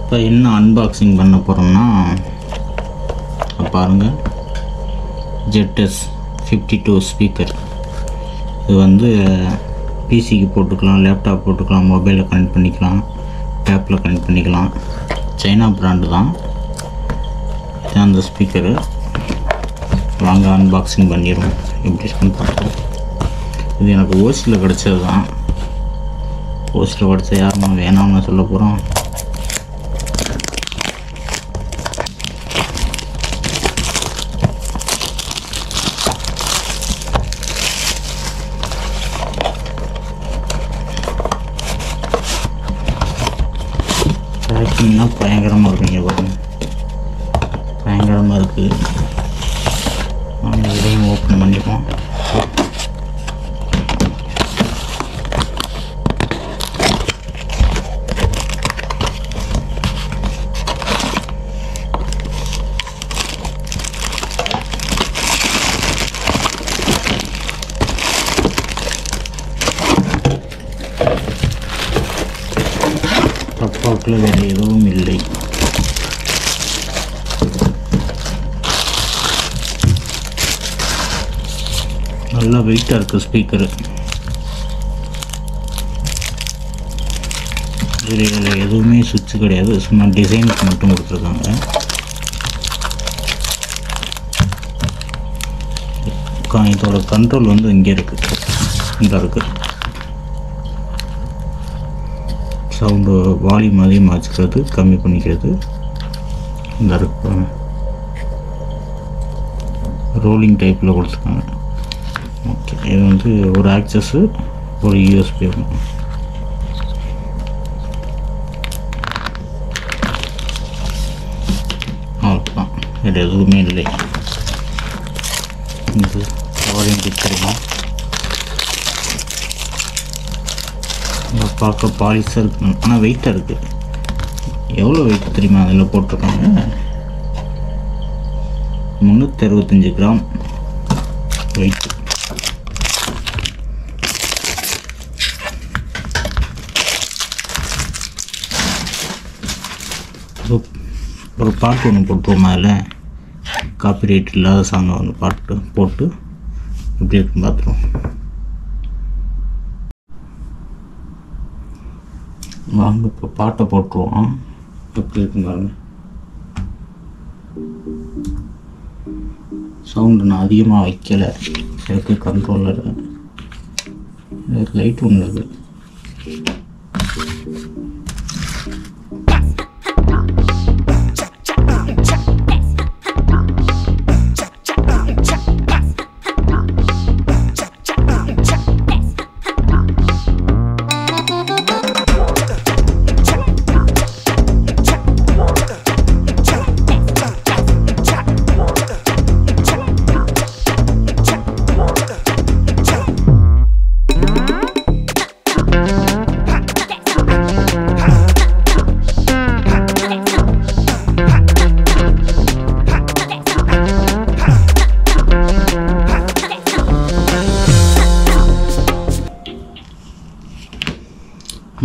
இப்போ என்ன அன்பாக்சிங் பண்ண போகிறோம்னா பாருங்கள், ZS 52 ஸ்பீக்கர். இது வந்து பிசிக்கு போட்டுக்கலாம், லேப்டாப் போட்டுக்கலாம், மொபைலில் கனெக்ட் பண்ணிக்கலாம், டேப்பில் கனெக்ட் பண்ணிக்கலாம். சைனா பிராண்டு தான் இதுதான் அந்த ஸ்பீக்கரு. வாங்க அன்பாக்சிங் பண்ணிடுவோம். எப்படி இருக்குன்னு பார்ப்போம். இது எனக்கு ஓசியில் கிடச்சது தான். ஓசியில் கிடச்ச யாருமா வேணாம்னு சொல்ல போகிறோம். பேக்கிங்னா பயங்கரமாக இருக்குங்க, பாருங்க, பயங்கரமாக இருக்குது. நம்ம இதையும் ஓப்பன் பண்ணிப்போம். டப்பாவுக்குள்ள வேறு எதுவும் இல்லை. நல்லா வெயிட்டாக இருக்குது ஸ்பீக்கரு. இதில் எதுவுமே சுவிட்சு கிடையாது, சும்மா டிசைனுக்கு மட்டும் கொடுத்துருக்காங்க. இதோட கண்ட்ரோல் வந்து இங்கே இருக்குது, இங்கே இருக்குது. சவுண்டு வால்யூம் அதிகமாக வச்சுக்கிறது, கம்மி பண்ணிக்கிறது இந்த இருக்கு. ரோலிங் டைப்பில் கொடுத்துருக்காங்க. ஓகே, இது வந்து ஒரு ஆக்சஸ்ஸு, ஒரு யூஎஸ்பி. அவ்வளோதான், வேறு எதுவுமே இல்லை. இது வாரண்டி தெரியும். பார்க்க பாலிஸாக இருக்கு, ஆனால் வெயிட்டாக இருக்குது. எவ்வளோ வெயிட் தெரியுமா அதில் போட்டிருக்காங்க? 365 கிராம் வெயிட். ஒரு பாட்டு ஒன்று போட்டுருவோம். அதில் காப்பிரைட் இல்லாத சாங்கை ஒன்று பாட்டு போட்டு எப்படி இருக்குன்னு பார்த்துருவோம். வாங்க இப்போ பாட்டை போட்டுருவோம். எப்படி இருக்குன்னு பாருங்க. சவுண்டு நான் அதிகமாக வைக்கலை, எனக்கு கண்ட்ரோலர். லைட் ஒன்று இருக்குது.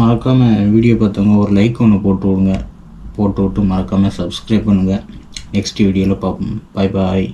மறக்காமல் வீடியோ பார்த்தவங்க ஒரு லைக் ஒன்று போட்டு விடுங்க. போட்டு விட்டு மறக்காமல் சப்ஸ்கிரைப் பண்ணுங்கள். நெக்ஸ்ட் வீடியோவில் பார்ப்போம். பாய் பாய்.